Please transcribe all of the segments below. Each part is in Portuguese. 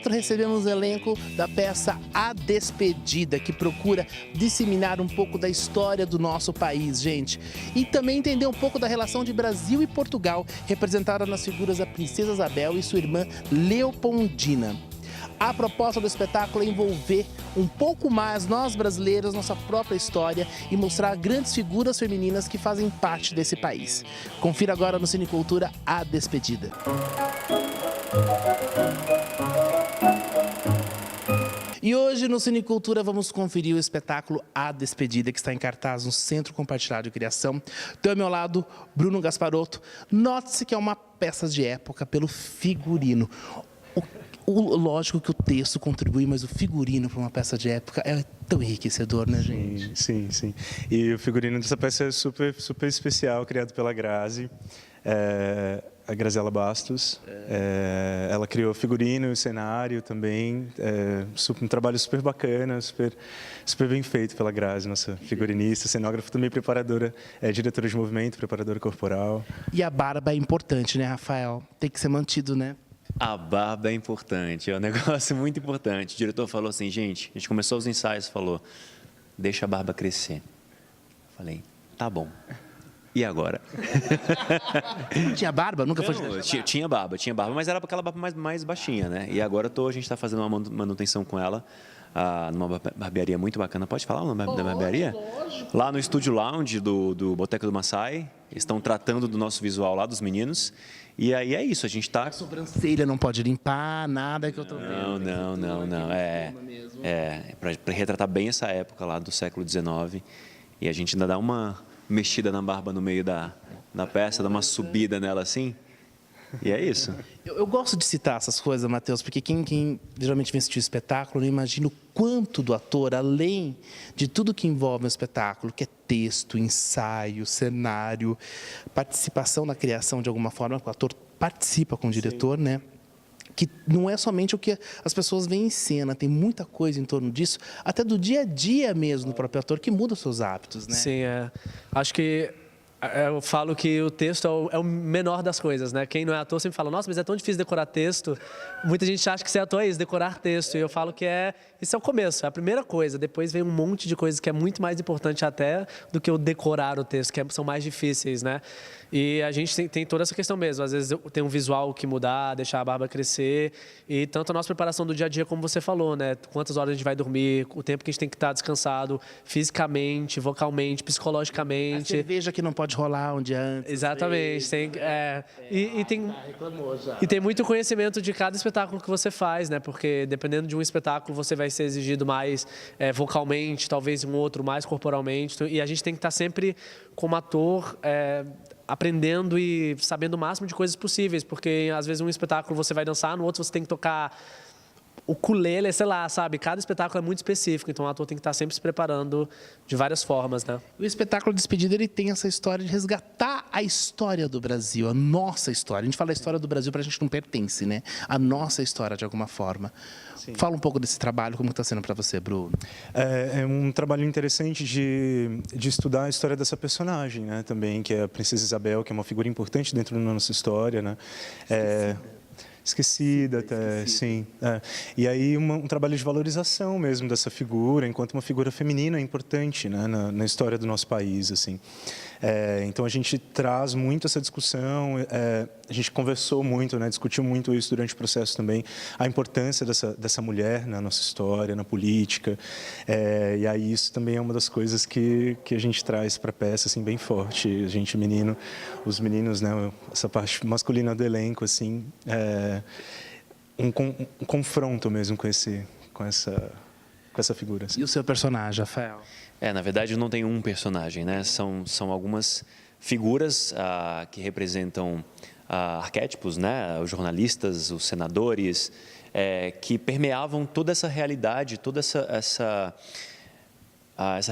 teatro recebemos o elenco da peça A Despedida, que procura disseminar um pouco da história do nosso país, gente. E também entender um pouco da relação de Brasil e Portugal, representada nas figuras da Princesa Isabel e sua irmã Leopoldina. A proposta do espetáculo é envolver um pouco mais nós brasileiros, nossa própria história e mostrar grandes figuras femininas que fazem parte desse país. Confira agora no Cinecultura A Despedida. E hoje no Cinecultura vamos conferir o espetáculo A Despedida, que está em cartaz no Centro Compartilhado de Criação. Estou ao meu lado, Bruno Gasparotto. Note-se que é uma peça de época pelo figurino. Lógico que o texto contribui, mas o figurino para uma peça de época é tão enriquecedor, né, gente? Sim. E o figurino dessa peça é super especial, criado pela Grazi, a Graziela Bastos. Ela criou figurino e cenário também, um trabalho super bacana, super bem feito pela Grazi, nossa figurinista, cenógrafa, também preparadora, diretora de movimento, preparadora corporal. E a barba é importante, né, Rafael? Tem que ser mantido, né? A barba é importante, é um negócio muito importante. O diretor falou assim, gente, a gente começou os ensaios, falou, deixa a barba crescer. Eu falei, tá bom. E agora? Tinha barba? Nunca foi? Tinha barba, mas era aquela barba mais baixinha, né? E agora a gente está fazendo uma manutenção com ela, numa barbearia muito bacana. Pode falar o nome da barbearia? Lógico. Lá no Estúdio Lounge do Boteco do Massai. Estão tratando do nosso visual lá, dos meninos. E aí é isso, a gente está... A sobrancelha não pode limpar, nada que eu tô vendo. Não. Para retratar bem essa época lá do século XIX. E a gente ainda dá uma mexida na barba no meio da peça, dá uma subida nela assim. E é isso. Eu gosto de citar essas coisas, Matheus, porque quem geralmente vem assistir o espetáculo não imagina o quanto do ator, além de tudo que envolve o espetáculo, que é texto, ensaio, cenário, participação na criação de alguma forma, o ator participa com o diretor, Sim. né? Que não é somente o que as pessoas veem em cena, tem muita coisa em torno disso, até do dia a dia mesmo do próprio ator, que muda os seus hábitos, né? Sim, acho que eu falo que o texto é o menor das coisas, né? Quem não é ator sempre fala, nossa, mas é tão difícil decorar texto. Muita gente acha que ser ator é isso, decorar texto. E eu falo que isso é o começo, é a primeira coisa. Depois vem um monte de coisas que é muito mais importante até do que o decorar o texto, que são mais difíceis, né? E a gente tem toda essa questão mesmo. Às vezes tem um visual que mudar, deixar a barba crescer. E tanto a nossa preparação do dia a dia, como você falou, né? Quantas horas a gente vai dormir, o tempo que a gente tem que estar descansado fisicamente, vocalmente, psicologicamente. A cerveja que não pode rolar um dia antes. Exatamente. E tem muito conhecimento de cada espetáculo que você faz, né? Porque dependendo de um espetáculo, você vai ser exigido mais vocalmente, talvez um outro mais corporalmente. E a gente tem que estar sempre como ator... aprendendo e sabendo o máximo de coisas possíveis, porque às vezes um espetáculo você vai dançar, no outro você tem que tocar ukulele, sei lá, sabe? Cada espetáculo é muito específico, então o ator tem que estar sempre se preparando de várias formas, né? O espetáculo Despedida, ele tem essa história de resgatar a história do Brasil, a nossa história. A gente fala a história do Brasil, para a gente não pertence, né? A nossa história, de alguma forma. Sim. Fala um pouco desse trabalho, como está sendo para você, Bruno? É um trabalho interessante de estudar a história dessa personagem, né? Também, que é a Princesa Isabel, que é uma figura importante dentro da nossa história, né? Esquecida até, sim. E aí um trabalho de valorização mesmo dessa figura, enquanto uma figura feminina importante, né, na história do nosso país, assim. Então a gente traz muito essa discussão, a gente conversou muito, né, discutiu muito isso durante o processo também, a importância dessa mulher na nossa história, na política, e aí isso também é uma das coisas que a gente traz para a peça, assim, bem forte. A gente, os meninos, né, essa parte masculina do elenco, assim, um confronto mesmo com essa figura. Assim. E o seu personagem, Rafael? Na verdade não tem um personagem, né? São algumas figuras que representam arquétipos, né? Os jornalistas, os senadores, que permeavam toda essa realidade, toda essa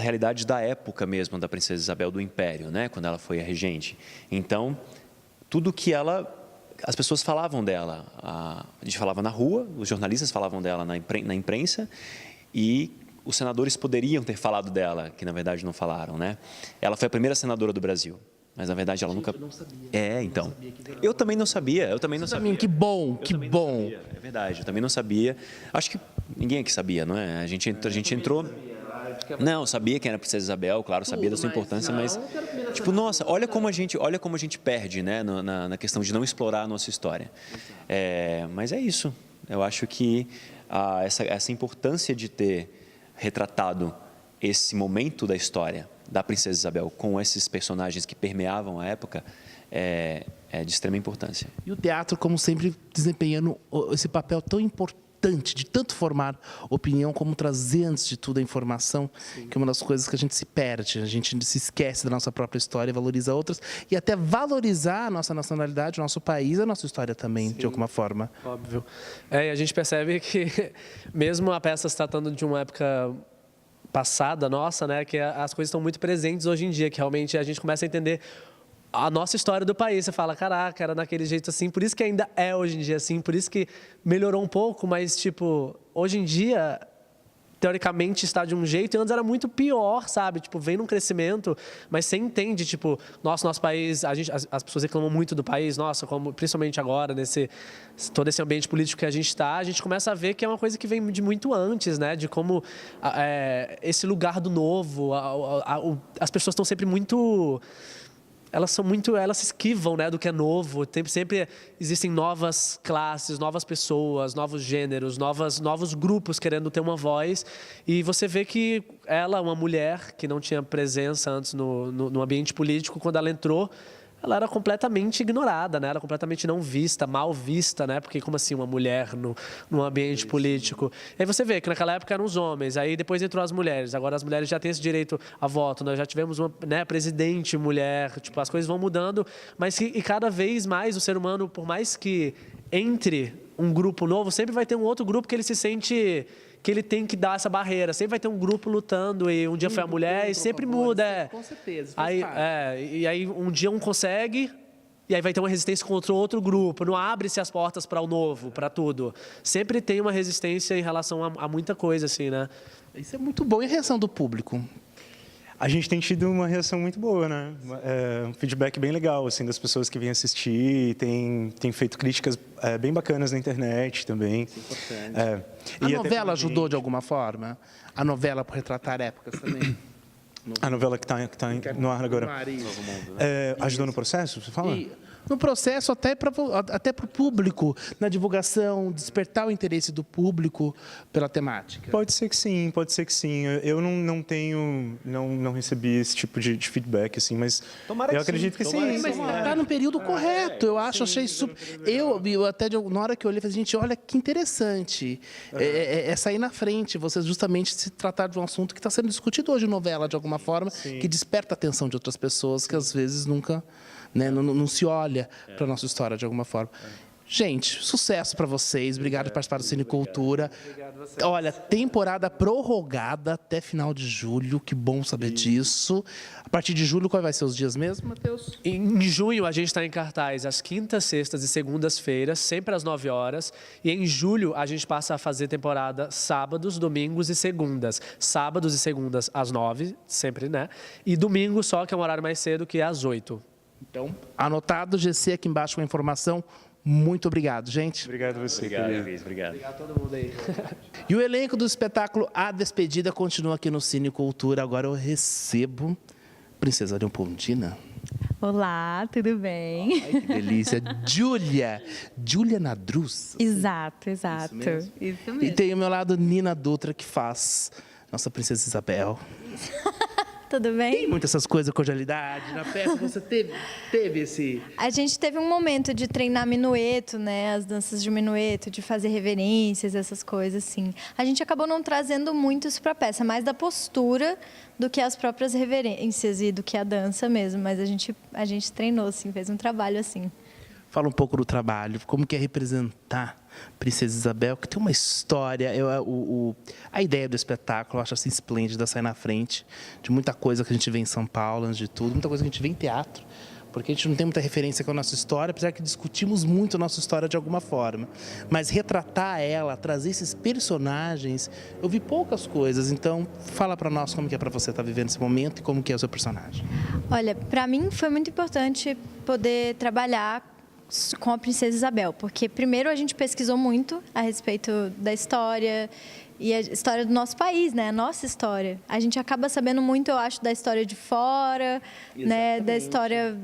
realidade da época mesmo da Princesa Isabel do Império, né? Quando ela foi a regente. Então, tudo que as pessoas falavam dela, a gente falava na rua, os jornalistas falavam dela na imprensa e os senadores poderiam ter falado dela, que na verdade não falaram, né? Ela foi a primeira senadora do Brasil. mas na verdade ela nunca... não sabia. Então. Eu também não sabia, Que bom, que bom. Sabia, é verdade, eu também não sabia. Acho que ninguém aqui sabia, não é? A gente entrou... Não, sabia quem era a Princesa Isabel, claro, sabia da sua importância, mas tipo, nossa, olha como a gente perde, né, na questão de não explorar a nossa história. Mas é isso. Eu acho que essa importância de ter retratado esse momento da história da Princesa Isabel com esses personagens que permeavam a época é de extrema importância. E o teatro, como sempre, desempenhando esse papel tão importante de tanto formar opinião, como trazer, antes de tudo, a informação, que é uma das coisas que a gente se perde, a gente se esquece da nossa própria história, valoriza outras, e até valorizar a nossa nacionalidade, o nosso país, a nossa história também, de alguma forma. Óbvio. E a gente percebe que, mesmo a peça se tratando de uma época passada nossa, né, que as coisas estão muito presentes hoje em dia, que realmente a gente começa a entender a nossa história do país. Você fala, caraca, era daquele jeito assim, por isso que ainda é hoje em dia assim, por isso que melhorou um pouco, mas, tipo, hoje em dia, teoricamente, está de um jeito, e antes era muito pior, sabe? Tipo, vem num crescimento, mas você entende, tipo, nosso país, as pessoas reclamam muito do país, nossa, como, principalmente agora, todo esse ambiente político que a gente começa a ver que é uma coisa que vem de muito antes, né? De como esse lugar do novo, as pessoas estão sempre muito... Elas se esquivam, né, do que é novo. Sempre existem novas classes, novas pessoas, novos gêneros, novos grupos querendo ter uma voz. E você vê que ela, uma mulher que não tinha presença antes no ambiente político, quando ela entrou, ela era completamente ignorada, né? Era completamente não vista, mal vista, né? Porque como assim uma mulher no ambiente político? E aí você vê que naquela época eram os homens, aí depois entrou as mulheres. Agora as mulheres já têm esse direito a voto, nós já tivemos uma, né, presidente mulher, tipo, as coisas vão mudando, mas e cada vez mais o ser humano, por mais que entre um grupo novo, sempre vai ter um outro grupo que ele se sente que ele tem que dar essa barreira. Sempre vai ter um grupo lutando, e um dia foi a mulher, e sempre muda. Com certeza, e aí um dia um consegue, e aí vai ter uma resistência contra outro grupo. Não abre-se as portas para o novo, para tudo. Sempre tem uma resistência em relação a muita coisa, assim, né? Isso é muito bom. E a reação do público? A gente tem tido uma reação muito boa, né? Um feedback bem legal, assim, das pessoas que vêm assistir, tem feito críticas bem bacanas na internet também. Isso é importante. A novela ajudou de alguma forma? A novela por retratar épocas também? A novela que está no ar agora. Ajudou no processo, você fala? No processo, até para o público, na divulgação, despertar o interesse do público pela temática. Pode ser que sim, pode ser que sim. Eu não recebi esse tipo de feedback, assim, mas eu acredito que sim. Mas está no período correto, eu acho, achei super... Eu até, na hora que eu olhei, falei, gente, olha que interessante. É sair na frente, você justamente se tratar de um assunto que está sendo discutido hoje em novela, de alguma forma, que desperta a atenção de outras pessoas que, às vezes, nunca... Né, não se olha para a nossa história de alguma forma. Gente, sucesso para vocês. Obrigado por participar do Cinecultura. Olha, temporada prorrogada até final de julho. Que bom saber disso. A partir de julho, quais vai ser os dias mesmo, Matheus? Em junho, a gente está em cartaz às quintas, sextas e segundas-feiras, sempre às 9 horas. E em julho, a gente passa a fazer temporada sábados, domingos e segundas. Sábados e segundas às 9, sempre, né? E domingo só, que é um horário mais cedo, que é às 8. Então, anotado, GC aqui embaixo com a informação. Muito obrigado, gente. Obrigado a você. Obrigado, Cris. Obrigado. Obrigado a todo mundo aí. E o elenco do espetáculo A Despedida continua aqui no Cine Cultura. Agora eu recebo Princesa Leopoldina. Olá, tudo bem? Ai, que delícia. Júlia Nadruz. Exato. Isso mesmo? Isso mesmo. E tem ao meu lado Nina Dutra, que faz nossa Princesa Isabel. Tudo bem? Tem muitas essas coisas, cordialidade. Na peça você teve esse... A gente teve um momento de treinar minueto, né? As danças de minueto, de fazer reverências, essas coisas, assim. A gente acabou não trazendo muito isso para a peça, mais da postura do que as próprias reverências e do que a dança mesmo. Mas a gente treinou, assim, fez um trabalho assim. Fala um pouco do trabalho, como que é representar Princesa Isabel, que tem uma história. A ideia do espetáculo, eu acho assim esplêndida, sair na frente de muita coisa que a gente vê em São Paulo, antes de tudo, muita coisa que a gente vê em teatro, porque a gente não tem muita referência com a nossa história, apesar que discutimos muito a nossa história de alguma forma. Mas retratar ela, trazer esses personagens, eu vi poucas coisas. Então, fala para nós como que é para você estar vivendo esse momento e como que é o seu personagem. Olha, para mim foi muito importante poder trabalhar com a Princesa Isabel, porque primeiro a gente pesquisou muito a respeito da história e a história do nosso país, né? A nossa história. A gente acaba sabendo muito, eu acho, da história de fora, né? Da história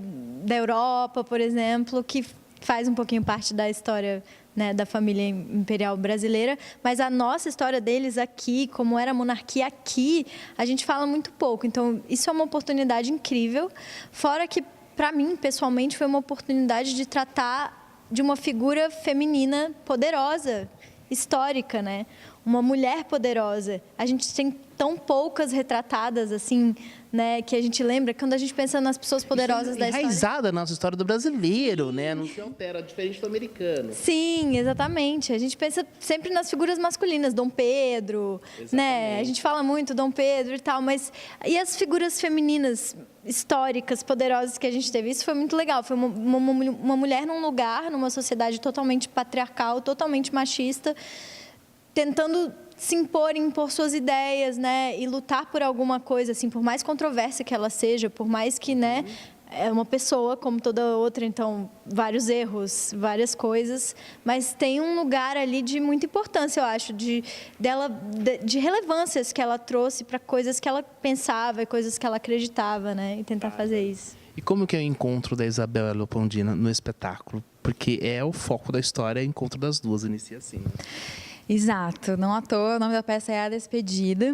da Europa, por exemplo, que faz um pouquinho parte da história, né, da família imperial brasileira, mas a nossa história deles aqui, como era a monarquia aqui, a gente fala muito pouco. Então, isso é uma oportunidade incrível, fora que, para mim, pessoalmente, foi uma oportunidade de tratar de uma figura feminina poderosa, histórica, né? Uma mulher poderosa. A gente tem tão poucas retratadas, assim, né? Que a gente lembra, quando a gente pensa nas pessoas poderosas da história. Enraizada na nossa história do brasileiro, né? Não se altera, diferente do americano. Sim, exatamente. A gente pensa sempre nas figuras masculinas, Dom Pedro, né? A gente fala muito Dom Pedro e tal, mas e as figuras femininas históricas, poderosas que a gente teve? Isso foi muito legal. Foi uma mulher num lugar, numa sociedade totalmente patriarcal, totalmente machista, tentando se impor suas ideias, né, e lutar por alguma coisa, assim, por mais controvérsia que ela seja, por mais que, né, é uma pessoa como toda outra, então vários erros, várias coisas, mas tem um lugar ali de muita importância, eu acho, de relevâncias que ela trouxe para coisas que ela pensava e coisas que ela acreditava, né, e tentar fazer isso. E como que é o encontro da Isabel Leopoldina no espetáculo? Porque é o foco da história, é o encontro das duas, inicia assim, né? Exato, não à toa, o nome da peça é A Despedida.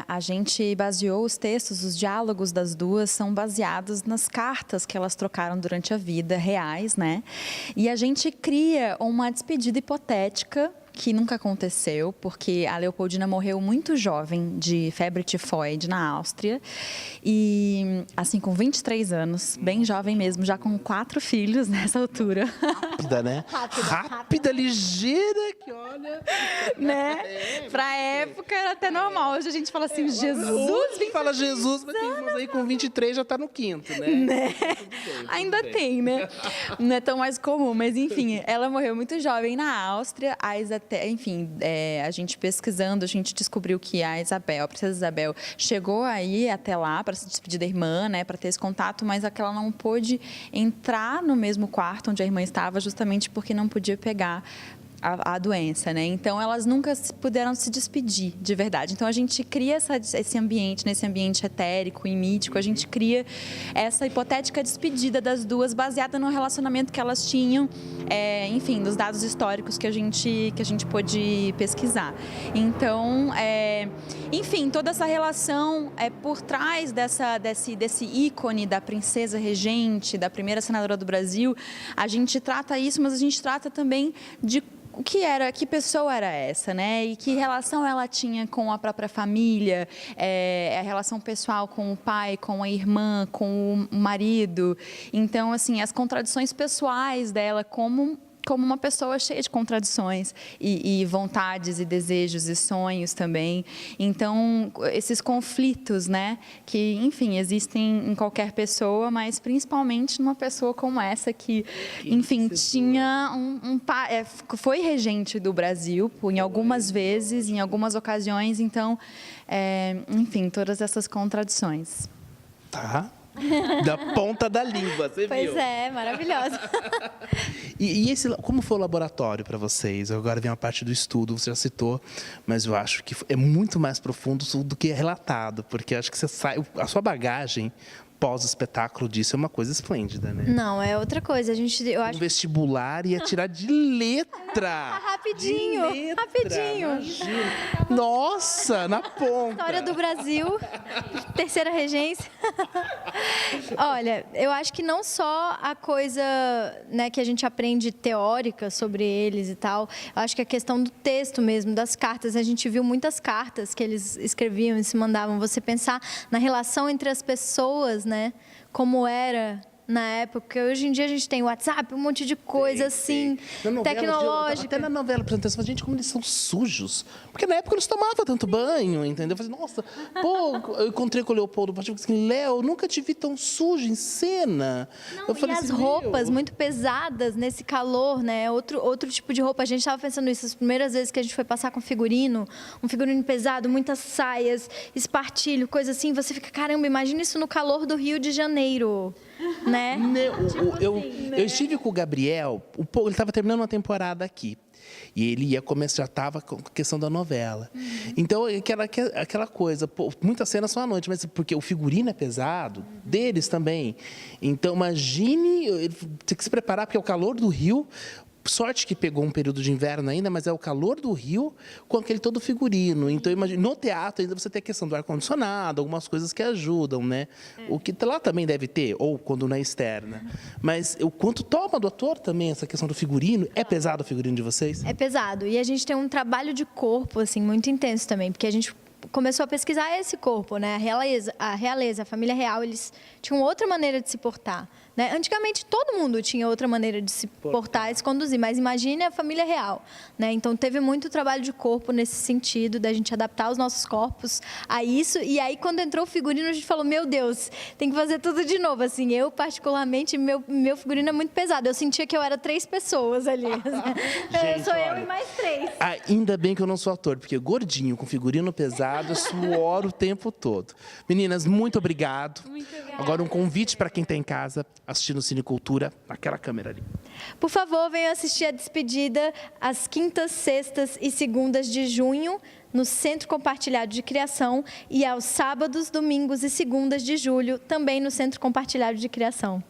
A gente baseou os textos, os diálogos das duas são baseados nas cartas que elas trocaram durante a vida, reais, né? E a gente cria uma despedida hipotética que nunca aconteceu, porque a Leopoldina morreu muito jovem de febre tifoide na Áustria e, assim, com 23 anos, bem jovem mesmo, já com 4 filhos nessa altura. Rápida, né? Rápida, ligeira, que olha... Né? Pra época era até normal. Hoje a gente fala assim, Jesus, fala Jesus, mas tem umas aí com 23 já tá no 5º, né? Ainda tem, né? Não é tão mais comum, mas enfim, ela morreu muito jovem na Áustria, enfim, a gente pesquisando, a gente descobriu que a Princesa Isabel, chegou aí até lá para se despedir da irmã, né, para ter esse contato, mas que ela não pôde entrar no mesmo quarto onde a irmã estava, justamente porque não podia pegar a doença, né? Então, elas nunca puderam se despedir, de verdade. Então, a gente cria esse ambiente, nesse ambiente etérico e mítico, a gente cria essa hipotética despedida das duas, baseada no relacionamento que elas tinham, enfim, dos dados históricos que a gente pôde pesquisar. Então, enfim, toda essa relação por trás desse ícone da princesa regente, da primeira senadora do Brasil, a gente trata isso, mas a gente trata também de que pessoa era essa, né? E que relação ela tinha com a própria família, a relação pessoal com o pai, com a irmã, com o marido. Então, assim, as contradições pessoais dela como uma pessoa cheia de contradições e vontades e desejos e sonhos também. Então, esses conflitos, né, que, enfim, existem em qualquer pessoa, mas principalmente numa pessoa como essa que enfim, tinha foi regente do Brasil em algumas vezes, em algumas ocasiões. Então, enfim, todas essas contradições. Tá. Da ponta da língua, você viu? Pois é, maravilhosa. E como foi o laboratório para vocês? Agora vem a parte do estudo, você já citou, mas eu acho que é muito mais profundo do que é relatado, porque acho que a sua bagagem pós-espetáculo disso é uma coisa esplêndida, né? Não, é outra coisa. Eu acho Um vestibular ia tirar de letra. rapidinho, De letra, rapidinho. Imagina. Nossa, na ponta. História do Brasil, terceira regência. Olha, eu acho que não só a coisa, né, que a gente aprende teórica sobre eles e tal, eu acho que a questão do texto mesmo, das cartas, a gente viu muitas cartas que eles escreviam e se mandavam. Você pensar na relação entre as pessoas, né, como era na época, porque hoje em dia a gente tem WhatsApp, um monte de coisa assim, tecnológica. Até na novela, apresentação, gente, como eles são sujos. Porque na época eu não tomava tanto banho, entendeu? Eu falei, nossa, pô, eu encontrei com o Leopoldo, eu falei assim, Léo, eu nunca te vi tão sujo em cena. Não, eu falei e as assim, roupas meu. muito pesadas nesse calor, né? Outro tipo de roupa. A gente estava pensando nisso as primeiras vezes que a gente foi passar com figurino, um figurino pesado, muitas saias, espartilho, coisa assim. Você fica, caramba, imagina isso no calor do Rio de Janeiro, né? Eu estive com o Gabriel, ele estava terminando uma temporada aqui. E ele ia começar, já estava com a questão da novela. Então, aquela coisa, pô, muitas cenas são à noite, mas porque o figurino é pesado, deles também. Então, imagine, ele tem que se preparar, porque é o calor do Rio. Sorte que pegou um período de inverno ainda, mas é o calor do Rio com aquele todo figurino. Então, imagine, no teatro ainda você tem a questão do ar-condicionado, algumas coisas que ajudam, né? O que lá também deve ter, ou quando na externa. Mas o quanto toma do ator também essa questão do figurino? É pesado o figurino de vocês? É pesado. E a gente tem um trabalho de corpo, assim, muito intenso também, porque a gente começou a pesquisar esse corpo, né? A realeza, a família real, eles tinham outra maneira de se portar, né? Antigamente, todo mundo tinha outra maneira de se portar e se conduzir, mas imagine a família real, né? Então, teve muito trabalho de corpo nesse sentido, da gente adaptar os nossos corpos a isso. E aí, quando entrou o figurino, a gente falou, meu Deus, tem que fazer tudo de novo. Assim, eu, particularmente, meu figurino é muito pesado. Eu sentia que eu era 3 pessoas ali. Gente, Sou olha, eu e mais 3. Ainda bem que eu não sou ator, porque gordinho, com figurino pesado, eu suoro o tempo todo. Meninas, muito obrigado. Muito obrigada. Agora um convite para quem está em casa assistindo Cinecultura, naquela câmera ali. Por favor, venham assistir a despedida às quintas, sextas e segundas de junho, no Centro Compartilhado de Criação, e aos sábados, domingos e segundas de julho, também no Centro Compartilhado de Criação.